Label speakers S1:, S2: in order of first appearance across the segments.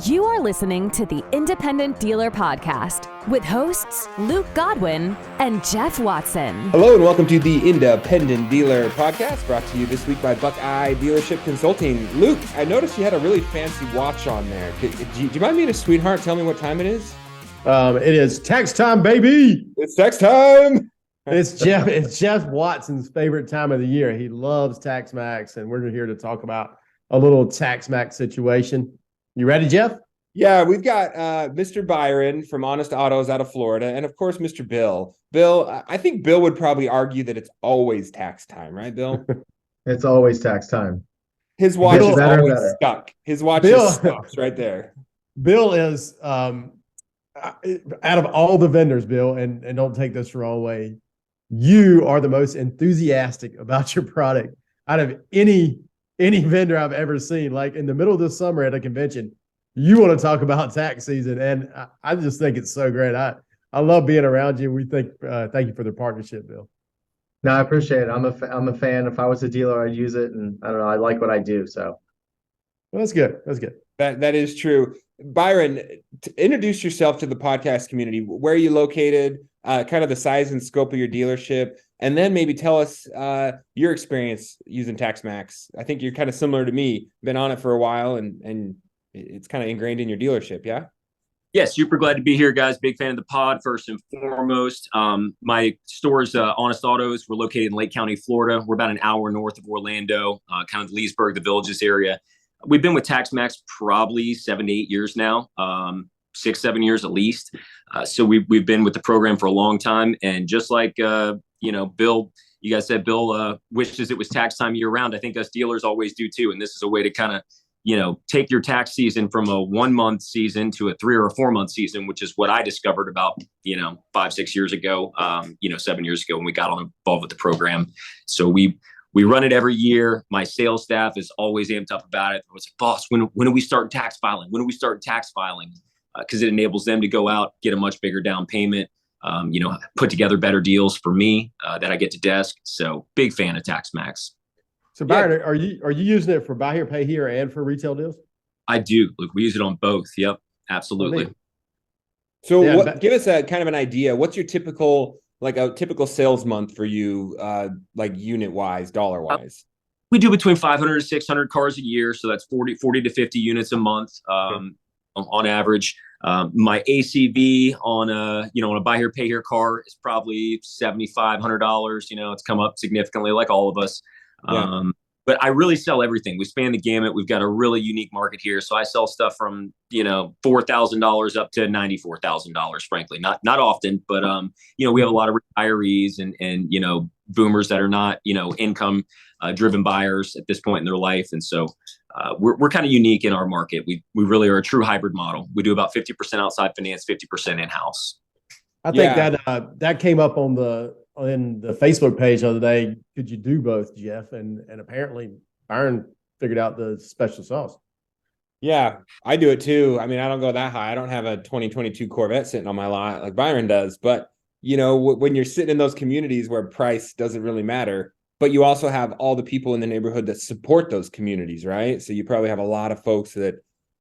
S1: You are listening to the Independent Dealer Podcast with hosts Luke Godwin and Jeff Watson.
S2: Hello and welcome to the Independent Dealer Podcast, brought to you this week by Buckeye Dealership Consulting. Luke, I noticed you had a really fancy watch on there. Do you mind being a sweetheart? Tell me what time it is.
S3: It is tax time, baby.
S2: It's tax time.
S3: It's Jeff Watson's favorite time of the year. He loves Tax Max, and we're here to talk about a little Tax Max situation. You ready, Jeff?
S2: Yeah, we've got Mr. Byron from Honest Autos out of Florida, and of course, Mr. Bill. Bill, I think Bill would probably argue that it's always tax time, right, Bill?
S4: It's always tax time.
S2: His watch is always stuck. His watch just stops right there.
S3: Bill is out of all the vendors, Bill, and don't take this the wrong way, you are the most enthusiastic about your product out of any vendor I've ever seen. Like in the middle of the summer at a convention, you want to talk about tax season, and I just think it's so great. I love being around you. We think thank you for the partnership, Bill.
S4: No, I appreciate it. I'm a fan. If I was a dealer, I'd use it, and I don't know. I like what I do. So
S3: well, that's good. That's good.
S2: That is true. Byron, introduce yourself to the podcast community. Where are you located? Kind of the size and scope of your dealership, and then maybe tell us your experience using TaxMax. I think you're kind of similar to me. Been on it for a while, and it's kind of ingrained in your dealership. Yeah.
S5: Yeah, super glad to be here, guys. Big fan of the pod, first and foremost. My store is Honest Autos. We're located in Lake County, Florida. We're about an hour north of Orlando, kind of Leesburg, the Villages area. We've been with TaxMax probably 7 to 8 years now, 6-7 years at least. So we've been with the program for a long time. And just like, Bill, you guys said Bill wishes it was tax time year round. I think us dealers always do too. And this is a way to kind of, take your tax season from a 1 month season to a 3 or a 4 month season, which is what I discovered about, 5-6 years ago, 7 years ago when we got involved with the program. So we run it every year. My sales staff is always amped up about it. I was like, boss, when do we start tax filing? When do we start tax filing? Because it enables them to go out, get a much bigger down payment, put together better deals for me that I get to desk. So big fan of TaxMax.
S3: So Byron, are you using it for buy here, pay here, and for retail deals?
S5: I do. Look, we use it on both. Yep, absolutely.
S2: So give us a kind of an idea. What's your typical sales month for you, like unit wise, dollar wise?
S5: We do between 500 to 600 cars a year. So that's 40 to 50 units a month on average. My ACV on a buy here, pay here car is probably $7,500. It's come up significantly like all of us.
S2: Yeah.
S5: But I really sell everything. We span the gamut. We've got a really unique market here. So I sell stuff from, $4,000 up to $94,000, frankly, not often, but, we have a lot of retirees and boomers that are not, income driven buyers at this point in their life. And so we're kind of unique in our market. We really are a true hybrid model. We do about 50% outside finance, 50% in-house.
S3: I think that came up on the Facebook page the other day. Could you do both, Jeff? And apparently Byron figured out the special sauce.
S2: Yeah, I do it too. I mean, I don't go that high. I don't have a 2022 Corvette sitting on my lot like Byron does. But, when you're sitting in those communities where price doesn't really matter, but you also have all the people in the neighborhood that support those communities, right? So you probably have a lot of folks that,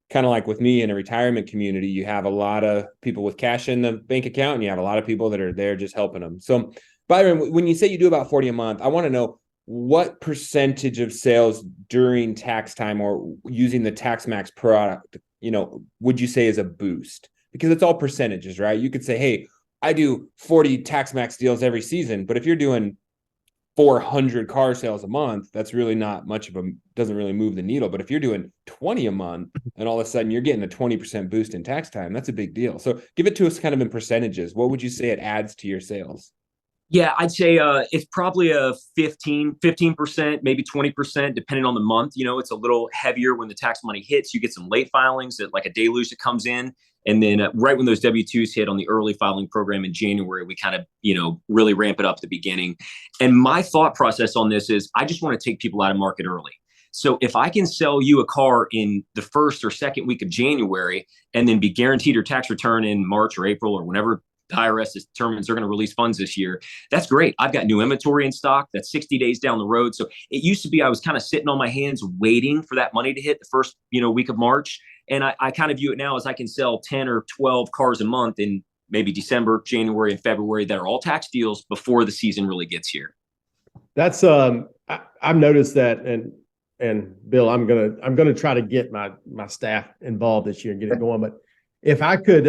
S2: kind of like with me in a retirement community, you have a lot of people with cash in the bank account and you have a lot of people that are there just helping them. So Byron, when you say you do about 40 a month, I want to know what percentage of sales during tax time or using the TaxMax product, would you say is a boost? Because it's all percentages, right? You could say, hey, I do 40 TaxMax deals every season, but if you're doing 400 car sales a month, that's really not much of doesn't really move the needle. But if you're doing 20 a month and all of a sudden you're getting a 20% boost in tax time, that's a big deal. So give it to us kind of in percentages. What would you say it adds to your sales?
S5: Yeah, I'd say it's probably a 15%, maybe 20%, depending on the month. It's a little heavier when the tax money hits. You get some late filings, like a deluge that comes in. And then right when those W-2s hit on the early filing program in January, we kind of, really ramp it up at the beginning. And my thought process on this is I just want to take people out of market early. So if I can sell you a car in the first or second week of January and then be guaranteed your tax return in March or April or whenever the IRS determines they're going to release funds this year, that's great. I've got new inventory in stock. That's 60 days down the road. So it used to be I was kind of sitting on my hands waiting for that money to hit the first, week of March. And I kind of view it now as I can sell 10 or 12 cars a month in maybe December, January, and February that are all tax deals before the season really gets here.
S3: That's I've noticed that, and Bill, I'm gonna try to get my staff involved this year and get it going. But if I could,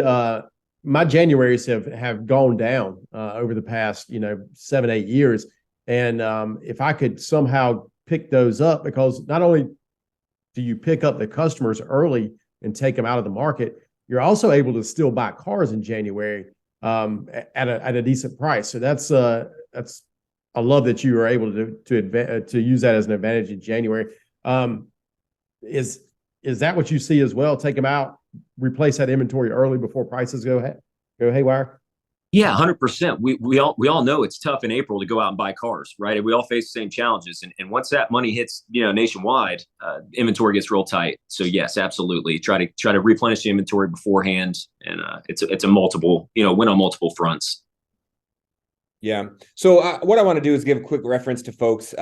S3: my Januaries have gone down over the past 7-8 years, and if I could somehow pick those up, because not only do you pick up the customers early and take them out of the market, you're also able to still buy cars in January at a decent price. So that's I love that you were able to use that as an advantage in January. Is that what you see as well? Take them out, replace that inventory early before prices go haywire?
S5: Yeah, 100%. We all know it's tough in April to go out and buy cars, right? And we all face the same challenges. And once that money hits, nationwide, inventory gets real tight. So yes, absolutely. Try to replenish the inventory beforehand, and it's a multiple, win on multiple fronts.
S2: Yeah. So what I want to do is give a quick reference to folks.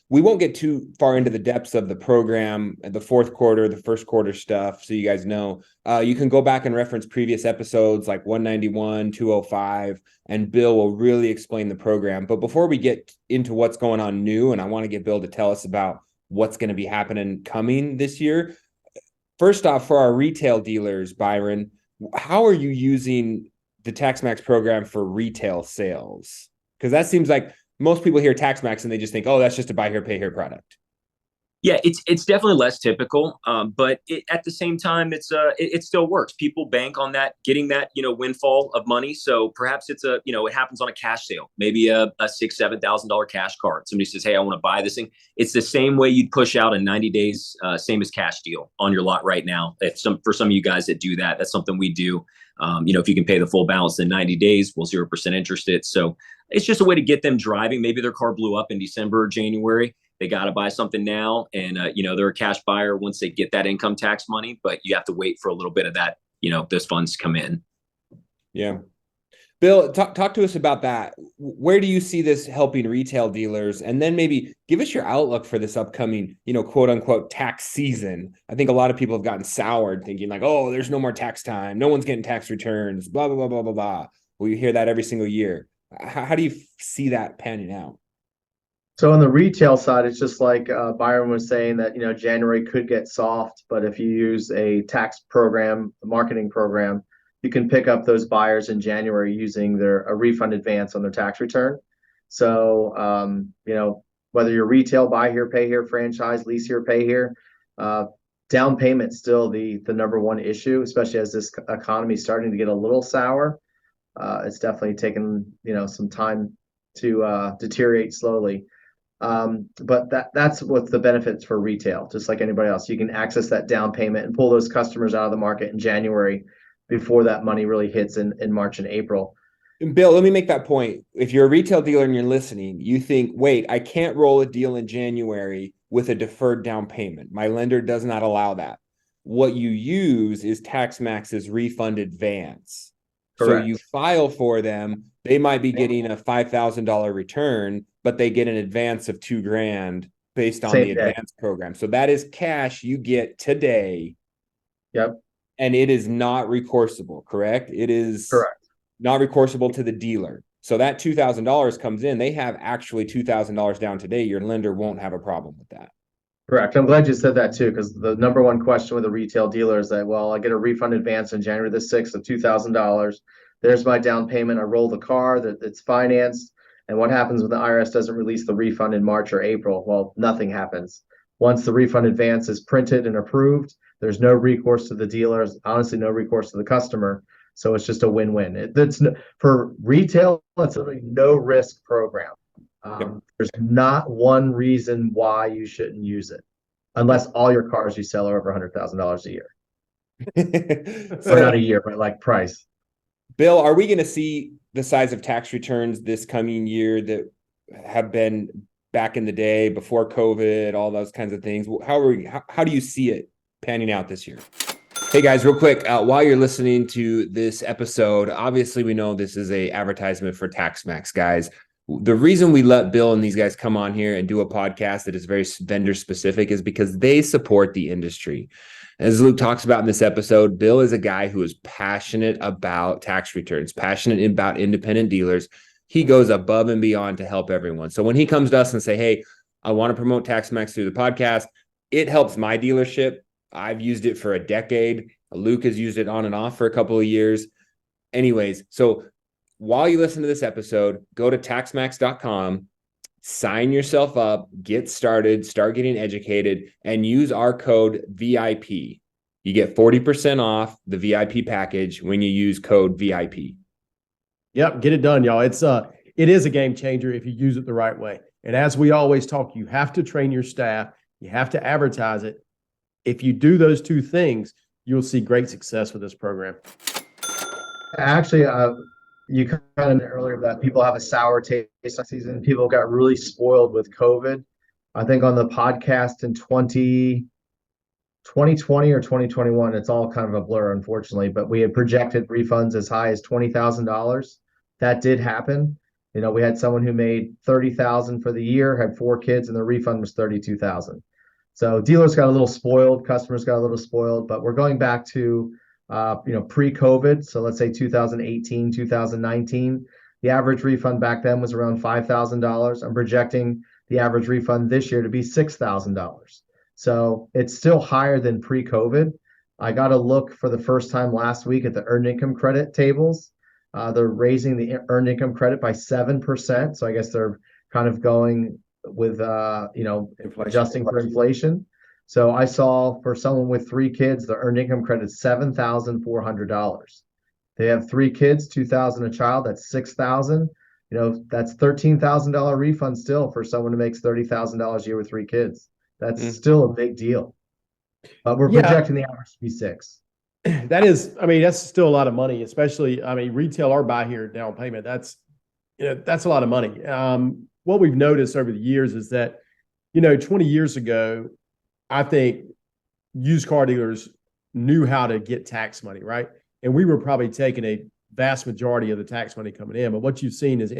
S2: We won't get too far into the depths of the program, the fourth quarter, the first quarter stuff. So you guys know, you can go back and reference previous episodes like 191, 205, and Bill will really explain the program. But before we get into what's going on new, and I want to get Bill to tell us about what's going to be happening coming this year. First off, for our retail dealers, Byron, how are you using the TaxMax program for retail sales? Because that seems like most people hear TaxMax and they just think, oh, that's just a buy here, pay here product.
S5: Yeah, it's definitely less typical, but at the same time, it still works. People bank on that, getting that windfall of money. So perhaps it's it happens on a cash sale, maybe a $6,000-$7,000 cash card. Somebody says, hey, I want to buy this thing. It's the same way you'd push out a 90 days, same as cash deal on your lot right now. For some of you guys that do that, that's something we do. If you can pay the full balance in 90 days, we'll 0% interest it. So it's just a way to get them driving. Maybe their car blew up in December or January. They got to buy something now. And, they're a cash buyer once they get that income tax money, but you have to wait for a little bit of that, those funds to come in.
S2: Yeah. Bill, talk to us about that. Where do you see this helping retail dealers? And then maybe give us your outlook for this upcoming, quote unquote, tax season. I think a lot of people have gotten soured thinking like, oh, there's no more tax time. No one's getting tax returns, blah, blah, blah, blah, blah, blah. Well, you hear that every single year. How do you see that panning out?
S4: So on the retail side, it's just like Byron was saying that, January could get soft, but if you use a tax program, a marketing program, you can pick up those buyers in January using a refund advance on their tax return. So, whether you're retail, buy here, pay here, franchise, lease here, pay here, down payment's still the number one issue, especially as this economy is starting to get a little sour. It's definitely taken, some time to deteriorate slowly. But that's what the benefits for retail, just like anybody else. You can access that down payment and pull those customers out of the market in January before that money really hits in March and April.
S2: And Bill, let me make that point. If you're a retail dealer and you're listening, you think, wait, I can't roll a deal in January with a deferred down payment. My lender does not allow that. What you use is TaxMax's refund advance.
S4: Correct.
S2: So you file for them. They might be getting a $5,000 return, but they get an advance of $2,000 based on the advance program. So that is cash you get today.
S4: Yep.
S2: And it is not recourseable, correct? It is
S4: correct.
S2: Not recourseable to the dealer. So that $2,000 comes in. They have actually $2,000 down today. Your lender won't have a problem with that.
S4: Correct. I'm glad you said that too, because the number one question with a retail dealer is that, well, I get a refund advance on January the 6th of $2,000. There's my down payment. I roll the car, that it's financed. And what happens when the IRS doesn't release the refund in March or April? Well, nothing happens. Once the refund advance is printed and approved, there's no recourse to the dealers, honestly, no recourse to the customer. So it's just a win-win. For retail, it's a no risk program. There's not one reason why you shouldn't use it, unless all your cars you sell are over $100,000 a year. Or not a year, but like price.
S2: Bill, are we going to see the size of tax returns this coming year that have been back in the day before COVID, all those kinds of things? How do you see it panning out this year? Hey guys, real quick, while you're listening to this episode, obviously we know this is a advertisement for TaxMax, guys. The reason we let Bill and these guys come on here and do a podcast that is very vendor specific is because they support the industry. As Luke talks about in this episode, Bill is a guy who is passionate about tax returns, passionate about independent dealers. He goes above and beyond to help everyone. So when he comes to us and say, hey, I want to promote TaxMax through the podcast, it helps my dealership. I've used it for a decade. Luke has used it on and off for a couple of years. Anyways, so while you listen to this episode, go to taxmax.com, sign yourself up, get started, start getting educated, and use our code VIP. You get 40% off the VIP package when you use code VIP.
S3: Yep, get it done, y'all. It is a game changer if you use it the right way. And as we always talk, you have to train your staff, you have to advertise it. If you do those two things, you'll see great success with this program.
S4: Actually, you kind of earlier that people have a sour taste on season. People got really spoiled with COVID. I think on the podcast in 2020 or 2021, it's all kind of a blur, unfortunately, but we had projected refunds as high as $20,000. That did happen. You know, we had someone who made $30,000 for the year, had 4 kids, and the refund was $32,000. So dealers got a little spoiled, customers got a little spoiled, but we're going back to pre-COVID. So let's say 2018, 2019, the average refund back then was around $5,000. I'm projecting the average refund this year to be $6,000. So it's still higher than pre-COVID. I got to look for the first time last week at the earned income credit tables. They're raising the earned income credit by 7%. So I guess they're kind of going with, adjusting for inflation. So I saw for someone with 3 kids, the earned income credit is $7,400. They have 3 kids, $2,000 a child. That's $6,000. You know, that's $13,000 refund still for someone who makes $30,000 a year with 3 kids. That's still a big deal. But we're projecting the average to be 6.
S3: That's still a lot of money, especially, retail or buy here down payment. That's a lot of money. What we've noticed over the years is that, 20 years ago, I think used car dealers knew how to get tax money, right? And we were probably taking a vast majority of the tax money coming in. But what you've seen is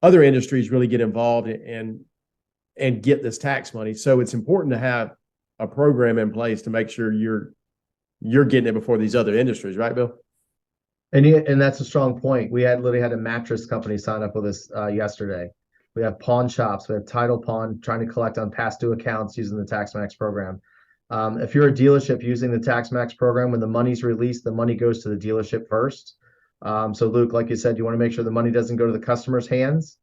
S3: other industries really get involved and get this tax money. So it's important to have a program in place to make sure you're getting it before these other industries, right, Bill?
S4: And that's a strong point. We literally had a mattress company sign up with us yesterday. We have pawn shops. We have title pawn trying to collect on past due accounts using the TaxMax program. If you're a dealership using the TaxMax program, when the money's released, the money goes to the dealership first. So Luke, like you said, you want to make sure the money doesn't go to the customer's hands.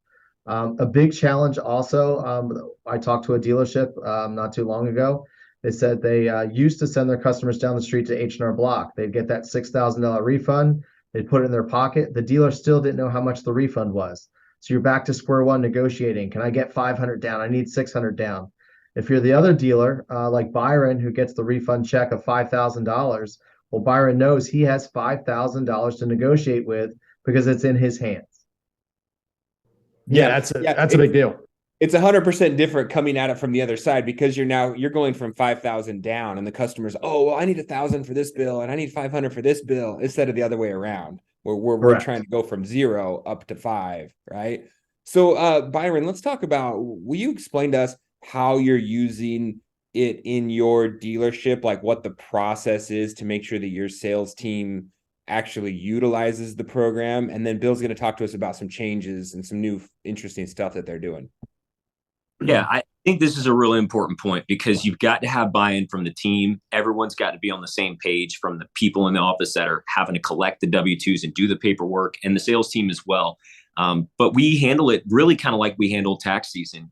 S4: A big challenge also, I talked to a dealership not too long ago. They said they used to send their customers down the street to H&R Block. They'd get that $6,000 refund. They'd put it in their pocket. The dealer still didn't know how much the refund was. So you're back to square one negotiating. Can I get 500 down? I need 600 down. If you're the other dealer, like Byron, who gets the refund check of $5,000, well, Byron knows he has $5,000 to negotiate with because it's in his hands.
S3: That's a big deal.
S2: It's 100% different coming at it from the other side because you're going from 5,000 down and the customer's, I need 1,000 for this bill and I need 500 for this bill instead of the other way around. We're trying to go from 0 up to 5, right? So, Byron, let's talk about, will you explain to us how you're using it in your dealership, like what the process is to make sure that your sales team actually utilizes the program? And then Bill's going to talk to us about some changes and some new interesting stuff that they're doing.
S5: Yeah, I think this is a really important point because you've got to have buy-in from the team. Everyone's got to be on the same page, from the people in the office that are having to collect the W-2s and do the paperwork, and the sales team as well. But we handle it really kind of like we handle tax season.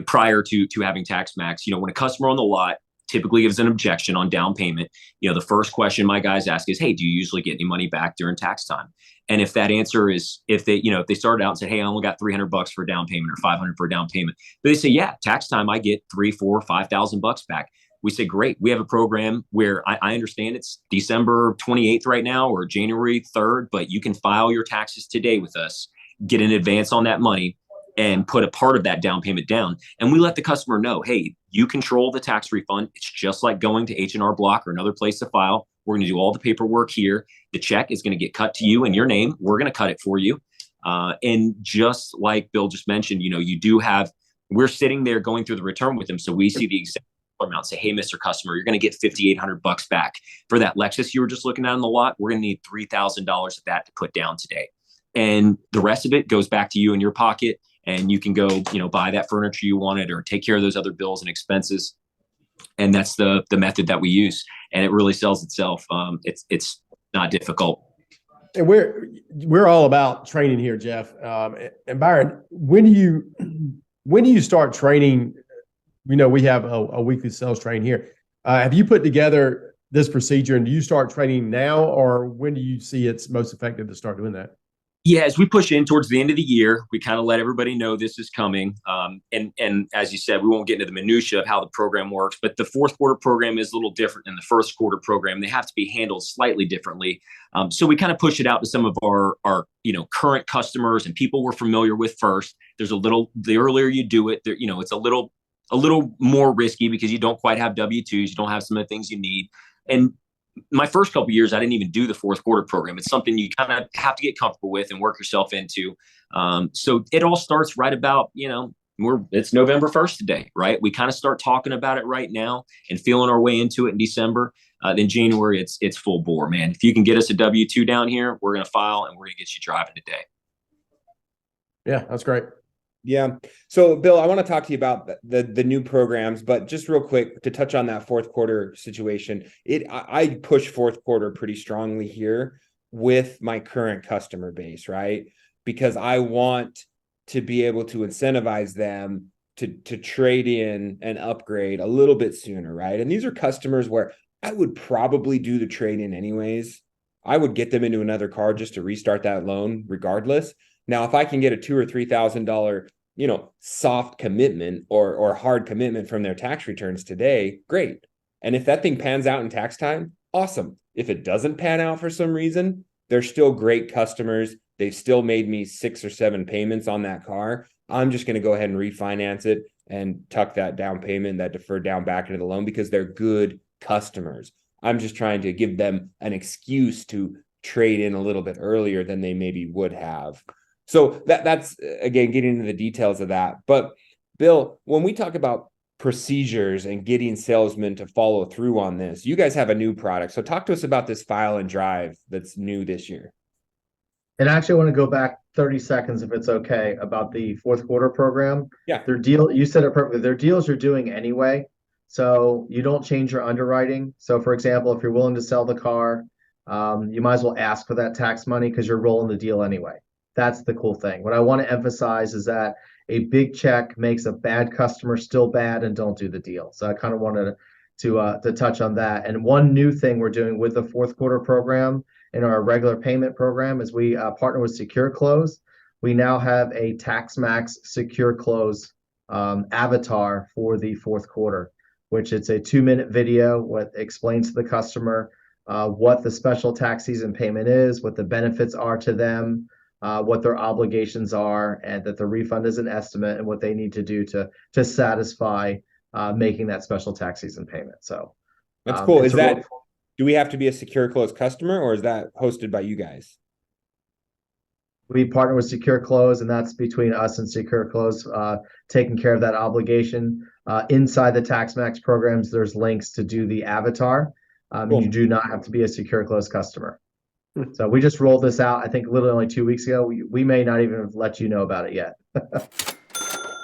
S5: Prior to having TaxMax, when a customer on the lot typically gives an objection on down payment, the first question my guys ask is, hey, do you usually get any money back during tax time? And if that answer is, if they started out and said, hey, I only got $300 for a down payment or $500 for a down payment, but they say, yeah, tax time, I get $3,000, $4,000, $5,000 back. We say, great. We have a program where I understand it's December 28th right now or January 3rd, but you can file your taxes today with us, get an advance on that money, and put a part of that down payment down. And we let the customer know, hey, you control the tax refund. It's just like going to H&R Block or another place to file. We're going to do all the paperwork here. The check is going to get cut to you in your name. We're going to cut it for you. And just like Bill just mentioned, we're sitting there going through the return with them. So we see the exact amount, say, hey, Mr. Customer, you're going to get $5,800 back for that Lexus you were just looking at on the lot. We're going to need $3,000 of that to put down today. And the rest of it goes back to you in your pocket. And you can go, buy that furniture you wanted or take care of those other bills and expenses. And that's the method that we use. And it really sells itself. It's not difficult.
S3: And we're all about training here, Jeff. And Byron, when do you start training? We have a weekly sales train here. Have you put together this procedure, and do you start training now, or when do you see it's most effective to start doing that?
S5: Yeah, as we push in towards the end of the year, we kind of let everybody know this is coming. And as you said, we won't get into the minutia of how the program works, but the fourth quarter program is a little different than the first quarter program. They have to be handled slightly differently. So we kind of push it out to some of our current customers and people we're familiar with first. The earlier you do it, it's a little more risky because you don't quite have W-2s, you don't have some of the things you need. And my first couple of years, I didn't even do the fourth quarter program. It's something you kind of have to get comfortable with and work yourself into. So it all starts right about, it's November 1st today, right? We kind of start talking about it right now and feeling our way into it in December. Then January, it's full bore, man. If you can get us a W-2 down here, we're going to file and we're going to get you driving today.
S3: Yeah, that's great.
S2: Yeah. So, Bill, I want to talk to you about the new programs, but just real quick to touch on that fourth quarter situation. I push fourth quarter pretty strongly here with my current customer base, right? Because I want to be able to incentivize them to trade in and upgrade a little bit sooner, right? And these are customers where I would probably do the trade in anyways. I would get them into another car just to restart that loan regardless. Now, if I can get a $2,000 or $3,000, soft commitment or hard commitment from their tax returns today, great. And if that thing pans out in tax time, awesome. If it doesn't pan out for some reason, they're still great customers. They've still made me 6 or 7 payments on that car. I'm just going to go ahead and refinance it and tuck that down payment, that deferred down back into the loan because they're good customers. I'm just trying to give them an excuse to trade in a little bit earlier than they maybe would have. So that's, again, getting into the details of that. But Bill, when we talk about procedures and getting salesmen to follow through on this, you guys have a new product. So talk to us about this file and drive that's new this year.
S4: And actually, I want to go back 30 seconds, if it's okay, about the fourth quarter program.
S2: Yeah.
S4: You said it perfectly. Their deals you're doing anyway. So you don't change your underwriting. So for example, if you're willing to sell the car, you might as well ask for that tax money because you're rolling the deal anyway. That's the cool thing. What I want to emphasize is that a big check makes a bad customer still bad and don't do the deal. So I kind of wanted to touch on that. And one new thing we're doing with the fourth quarter program in our regular payment program is we partner with Secure Close. We now have a TaxMax Secure Close avatar for the fourth quarter, which it's a 2-minute video what explains to the customer what the special tax season payment is, what the benefits are to them, what their obligations are, and that the refund is an estimate and what they need to do to satisfy making that special tax season payment. So
S2: that's cool. Do we have to be a Secure Close customer, or is that hosted by you guys?
S4: We partner with Secure Close, and that's between us and Secure Close, taking care of that obligation. Inside the TaxMax programs, there's links to do the avatar. Cool. You do not have to be a Secure Close customer. So we just rolled this out, I think, literally only 2 weeks ago. We may not even have let you know about it yet.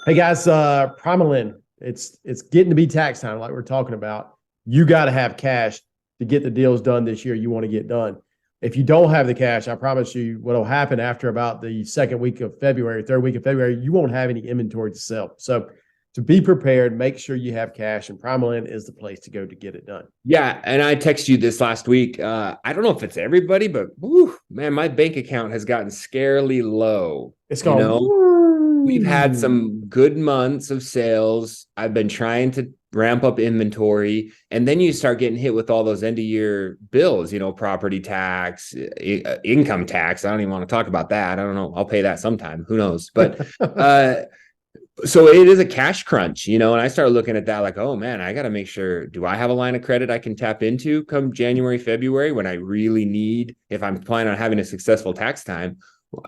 S3: Hey guys, Primalend, it's getting to be tax time, like we're talking about. You got to have cash to get the deals done this year you want to get done. If you don't have the cash, I promise you what will happen after about the second week of February, third week of February, you won't have any inventory to sell. So to be prepared, make sure you have cash, and Primalend is the place to go to get it done.
S2: Yeah, and I texted you this last week. I don't know if it's everybody, but man, my bank account has gotten scarily low.
S3: It's gone.
S2: We've had some good months of sales. I've been trying to ramp up inventory, and then you start getting hit with all those end of year bills, property tax, income tax. I don't even want to talk about that. I don't know. I'll pay that sometime. Who knows? But so it is a cash crunch, and I started looking at that like, oh man, I got to make sure, do I have a line of credit I can tap into come January, February when I really need, if I'm planning on having a successful tax time,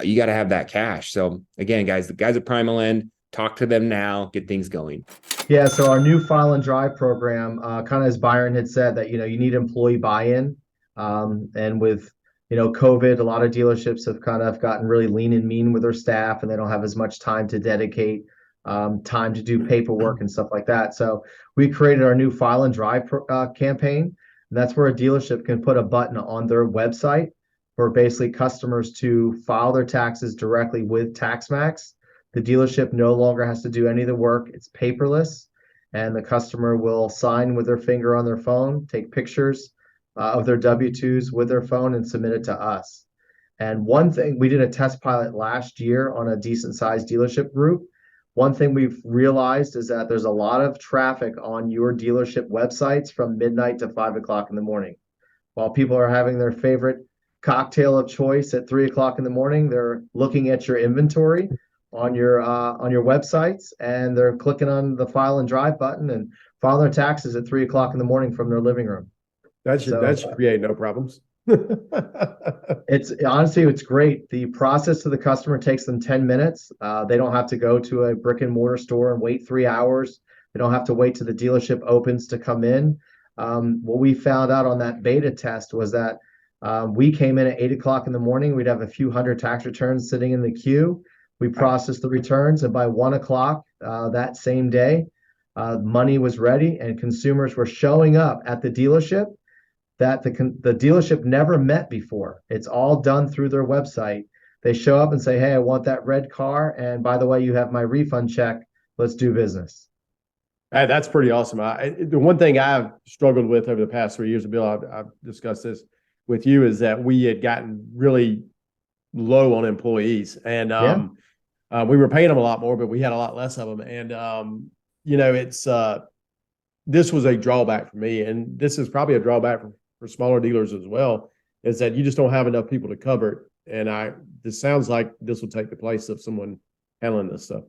S2: you got to have that cash. So again, guys, the guys at Primalend, talk to them now, get things going.
S4: Yeah, so our new file and drive program, kind of as Byron had said, that you need employee buy-in, and with COVID, a lot of dealerships have kind of gotten really lean and mean with their staff, and they don't have as much time to dedicate time to do paperwork and stuff like that. So we created our new file and drive campaign, and that's where a dealership can put a button on their website for basically customers to file their taxes directly with TaxMax. The dealership no longer has to do any of the work. It's paperless, and the customer will sign with their finger on their phone, take pictures of their W-2s with their phone, and submit it to us. And one thing, we did a test pilot last year on a decent sized dealership group. One thing we've realized is that there's a lot of traffic on your dealership websites from midnight to 5 o'clock in the morning. While people are having their favorite cocktail of choice at 3 o'clock in the morning, they're looking at your inventory on your websites, and they're clicking on the file and drive button and file their taxes at 3 o'clock in the morning from their living room.
S3: That should create no problems.
S4: It's honestly, it's great. The process to the customer takes them 10 minutes. They don't have to go to a brick and mortar store and wait 3 hours. They don't have to wait till the dealership opens to come in. What we found out on that beta test was that we came in at 8 o'clock in the morning. We'd have a few hundred tax returns sitting in the queue. We processed the returns, and by 1 o'clock that same day, money was ready, and consumers were showing up at the dealership that the dealership never met before. It's all done through their website. They show up and say, "Hey, I want that red car, and by the way, you have my refund check. Let's do business."
S3: Hey, that's pretty awesome. The one thing I've struggled with over the past 3 years, Bill, I've discussed this with you, is that we had gotten really low on employees, and we were paying them a lot more, but we had a lot less of them. And this was a drawback for me, and this is probably a drawback for smaller dealers as well, is that you just don't have enough people to cover it. And this sounds like this will take the place of someone handling this stuff.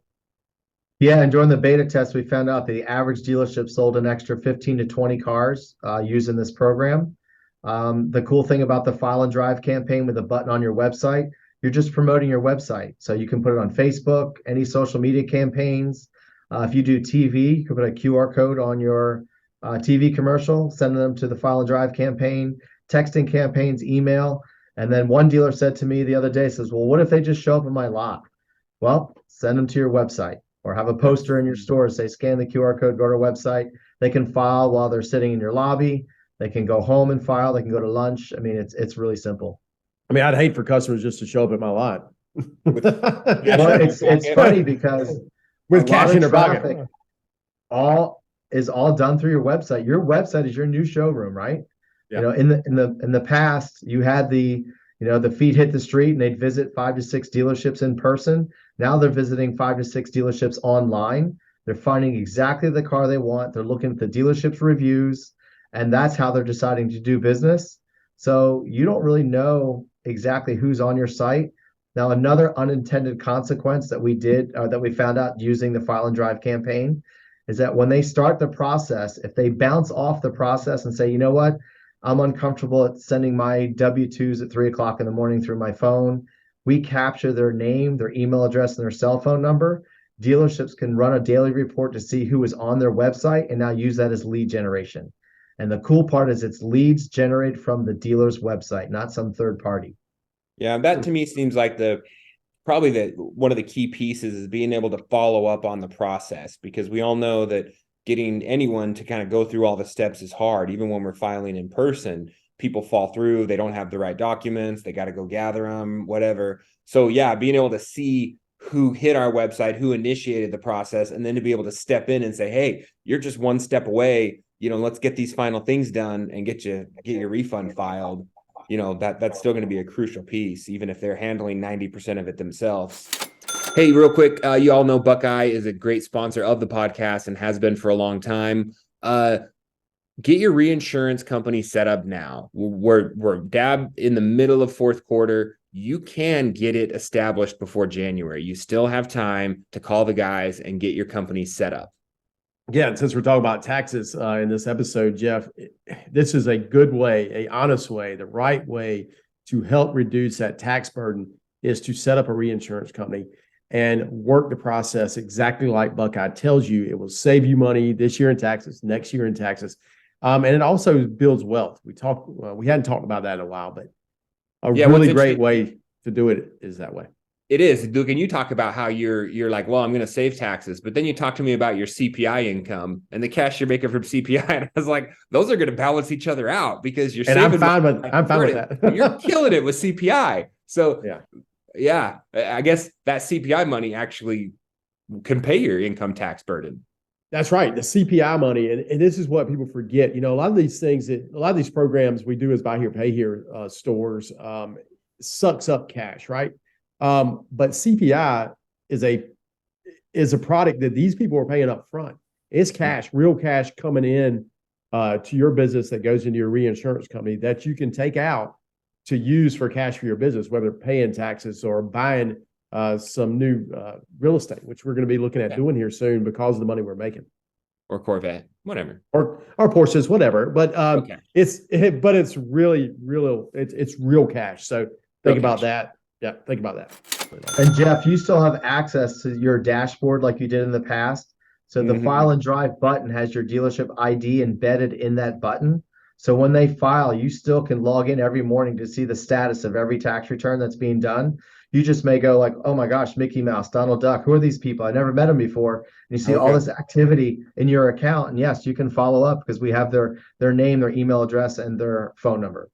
S4: Yeah, and during the beta test, we found out the average dealership sold an extra 15 to 20 cars using this program. The cool thing about the file and drive campaign with a button on your website, you're just promoting your website. So you can put it on Facebook, any social media campaigns. If you do TV, you can put a QR code on your TV commercial, send them to the file and drive campaign, texting campaigns, email. And then one dealer said to me the other day, says, "Well, what if they just show up in my lot?" Well, send them to your website, or have a poster in your store, say, scan the QR code, go to our website. They can file while they're sitting in your lobby. They can go home and file. They can go to lunch. I mean, it's really simple.
S3: I mean, I'd hate for customers just to show up at my lot.
S4: Well, it's funny because
S3: with cash in their pocket,
S4: all done through your website. Your website is your new showroom, right?
S3: Yeah.
S4: In the past, you had the feet hit the street and they'd visit 5 to 6 dealerships in person. Now they're visiting 5 to 6 dealerships online. They're finding exactly the car they want. They're looking at the dealership's reviews, and that's how they're deciding to do business. So you don't really know exactly who's on your site. Now, another unintended consequence that we found out using the file and drive campaign is that when they start the process, if they bounce off the process and say, "You know what, I'm uncomfortable at sending my W-2s at 3 o'clock in the morning through my phone," we capture their name, their email address, and their cell phone number. Dealerships can run a daily report to see who is on their website and now use that as lead generation. And the cool part is it's leads generated from the dealer's website, not some third party.
S2: Yeah, that to me seems like probably one of the key pieces is being able to follow up on the process, because we all know that getting anyone to kind of go through all the steps is hard. Even when we're filing in person, people fall through, they don't have the right documents, they got to go gather them, whatever. So yeah, being able to see who hit our website, who initiated the process, and then to be able to step in and say, "Hey, you're just one step away, let's get these final things done and get your refund filed." That's still going to be a crucial piece, even if they're handling 90% of it themselves. Hey, real quick, you all know Buckeye is a great sponsor of the podcast and has been for a long time. Get your reinsurance company set up now. We're dab in the middle of fourth quarter. You can get it established before January. You still have time to call the guys and get your company set up.
S3: Yeah, and since we're talking about taxes in this episode, Jeff, this is a good way, a honest way, the right way to help reduce that tax burden is to set up a reinsurance company and work the process exactly like Buckeye tells you. It will save you money this year in taxes, next year in taxes. And it also builds wealth. We hadn't talked about that in a while, but a really great way to do it is that way.
S2: It is, Luke, and you talk about how you're like, well, I'm going to save taxes, but then you talk to me about your CPI income and the cash you're making from CPI, and I was like, those are going to balance each other out because you're saving.
S3: I'm fine with that.
S2: You're killing it with CPI. So yeah, I guess that CPI money actually can pay your income tax burden.
S3: That's right, the CPI money, and this is what people forget. A lot of these things, a lot of these programs we do as buy here, pay here stores sucks up cash, right? But CPI is a product that these people are paying up front. It's cash, real cash coming in to your business that goes into your reinsurance company that you can take out to use for cash for your business, whether paying taxes or buying some new real estate, which we're going to be looking at doing here soon because of the money we're making.
S2: Or Corvette, whatever.
S3: Or Porsches, whatever. But it's really it's real cash. So think about that. Yeah, think about that.
S4: And Jeff, you still have access to your dashboard like you did in the past. So the file and drive button has your dealership ID embedded in that button. So when they file, you still can log in every morning to see the status of every tax return that's being done. You just may go like, oh my gosh, Mickey Mouse, Donald Duck, who are these people? I never met them before. And you see all this activity in your account. And yes, you can follow up because we have their name, their email address, and their phone number.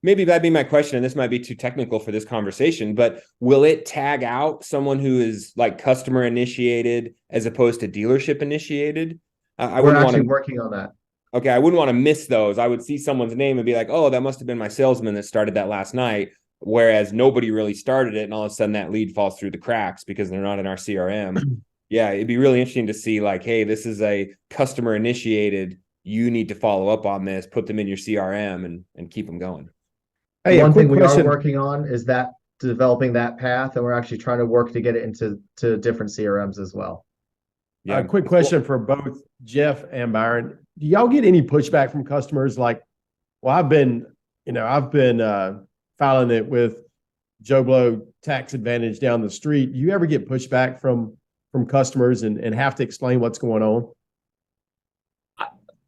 S2: Maybe that'd be my question, and this might be too technical for this conversation, but will it tag out someone who is like customer initiated as opposed to dealership initiated?
S4: We're actually working on that.
S2: Okay, I wouldn't want to miss those. I would see someone's name and be like, oh, that must have been my salesman that started that last night, whereas nobody really started it, and all of a sudden that lead falls through the cracks because they're not in our CRM. Yeah, it'd be really interesting to see like, hey, this is a customer initiated. You need to follow up on this, put them in your CRM and keep them going.
S4: Hey, one thing we are working on is that developing that path, and we're actually trying to work to get it into different CRMs as well.
S3: Yeah. Quick question for both Jeff and Byron. Do y'all get any pushback from customers? Like, well, I've been filing it with Joe Blow Tax Advantage down the street. Do you ever get pushback from customers and have to explain what's going on?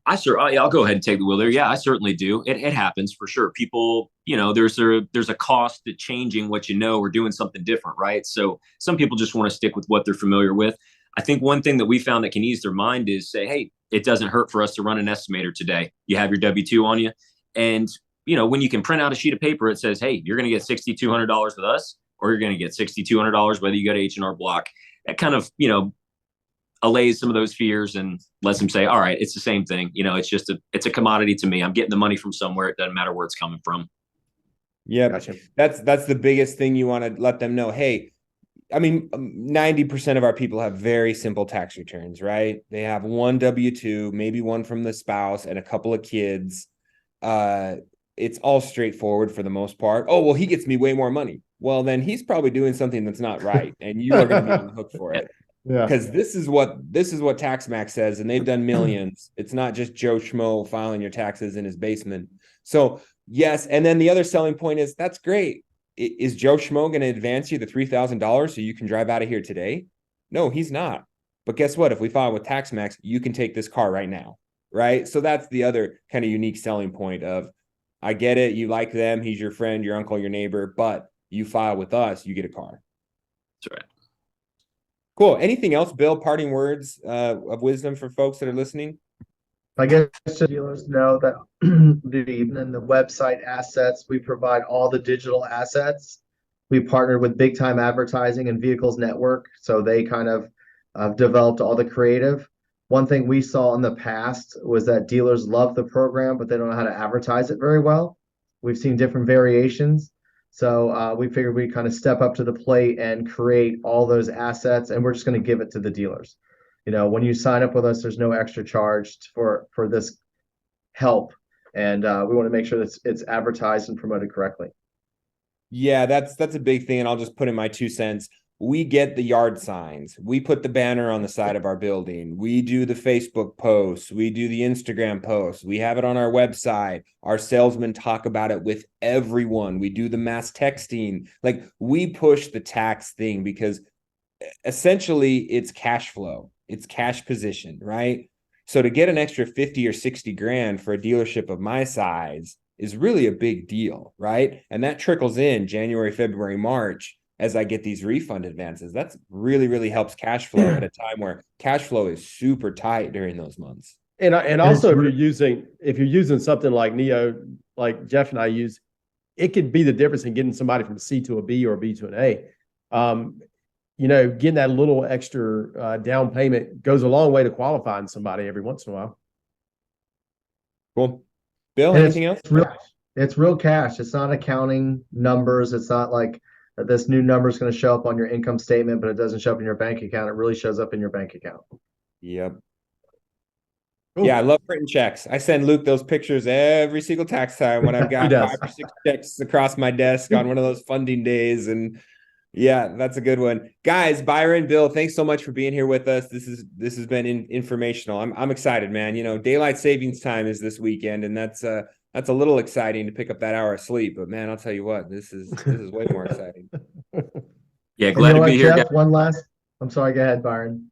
S5: I'll go ahead and take the wheel there. Yeah, I certainly do. It happens for sure. People, there's a cost to changing what or doing something different, right? So some people just want to stick with what they're familiar with. I think one thing that we found that can ease their mind is say, hey, it doesn't hurt for us to run an estimator today. You have your W-2 on you. And, when you can print out a sheet of paper, it says, hey, you're going to get $6,200 with us, or you're going to get $6,200 whether you go to H&R Block. That kind of, allays some of those fears and lets them say, all right, it's the same thing. It's a commodity to me. I'm getting the money from somewhere. It doesn't matter where it's coming from.
S2: Yeah.
S3: Gotcha.
S2: That's the biggest thing you want to let them know. Hey, 90% of our people have very simple tax returns, right? They have one W-2, maybe one from the spouse and a couple of kids. It's all straightforward for the most part. Oh, well, he gets me way more money. Well, then he's probably doing something that's not right. And you are going to be on the hook for it. Yeah, because this is what TaxMax says, and they've done millions. It's not just Joe Schmo filing your taxes in his basement. So yes, and then the other selling point is that's great. Is Joe Schmo going to advance you the $3,000 so you can drive out of here today? No, he's not. But guess what? If we file with TaxMax, you can take this car right now, right? So that's the other kind of unique selling point of, I get it, you like them, he's your friend, your uncle, your neighbor, but you file with us, you get a car.
S5: That's right.
S2: Cool. Anything else, Bill? Parting words of wisdom for folks that are listening?
S4: I guess dealers know that in the website assets, we provide all the digital assets. We partnered with Big Time Advertising and Vehicles Network, so they kind of developed all the creative. One thing we saw in the past was that dealers love the program, but they don't know how to advertise it very well. We've seen different variations. So we figured we'd kind of step up to the plate and create all those assets, and we're just going to give it to the dealers. When you sign up with us, there's no extra charge for this help, and we want to make sure that it's advertised and promoted correctly.
S2: Yeah, that's a big thing, and I'll just put in my 2 cents. we get the yard signs. We put the banner on the side of our building. We do the Facebook posts. We do the Instagram posts. We have it on our website. Our salesmen talk about it with everyone. We do the mass texting. Like, we push the tax thing because essentially it's cash flow. It's cash position, right? So to get an extra 50 or 60 grand for a dealership of my size is really a big deal, right? And that trickles in January, February, March as I get these refund advances. That's really, really helps cash flow at a time where cash flow is super tight during those months.
S3: And also, if you're using something like Neo, like Jeff and I use, it could be the difference in getting somebody from a C to a B or a B to an A. Getting that little extra down payment goes a long way to qualifying somebody every once in a while.
S2: Cool. Bill,
S4: And
S2: anything else?
S4: It's real cash. It's not accounting numbers. It's not like this new number is going to show up on your income statement, but it doesn't show up in your bank account. It really shows up in your bank account.
S2: Yep.
S3: Cool.
S2: Yeah, I love printing checks. I send Luke those pictures every single tax time when I've got 5 or 6 checks across my desk on one of those funding days. And yeah, that's a good one. Guys, Byron, Bill, thanks so much for being here with us. This has been informational. I'm excited, man. Daylight savings time is this weekend, and that's a little exciting to pick up that hour of sleep. But man, I'll tell you what, this is way more exciting.
S5: Yeah, glad to be here,
S4: Jeff,
S5: guys.
S4: I'm sorry, go ahead, Byron.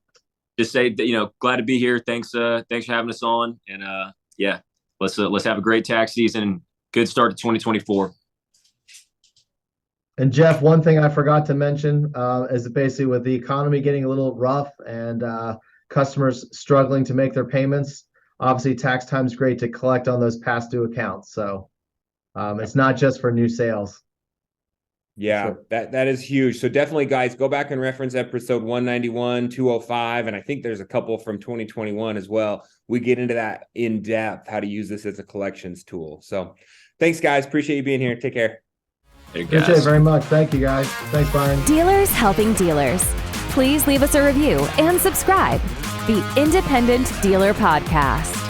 S5: Just say that, glad to be here. Thanks for having us on. And yeah, let's have a great tax season. Good start to 2024.
S4: And Jeff, one thing I forgot to mention is that basically with the economy getting a little rough and customers struggling to make their payments, obviously tax time is great to collect on those past due accounts. So it's not just for new sales.
S2: Yeah,
S3: Sure.
S2: that is huge. So definitely, guys, go back and reference episode 191, 205, and I think there's a couple from 2021 as well. We get into that in depth, how to use this as a collections tool. So thanks, guys. Appreciate you being here. Take care.
S4: Appreciate it very much. Thank you, guys. Thanks, Byron.
S1: Dealers helping dealers. Please leave us a review and subscribe. The Independent Dealer Podcast.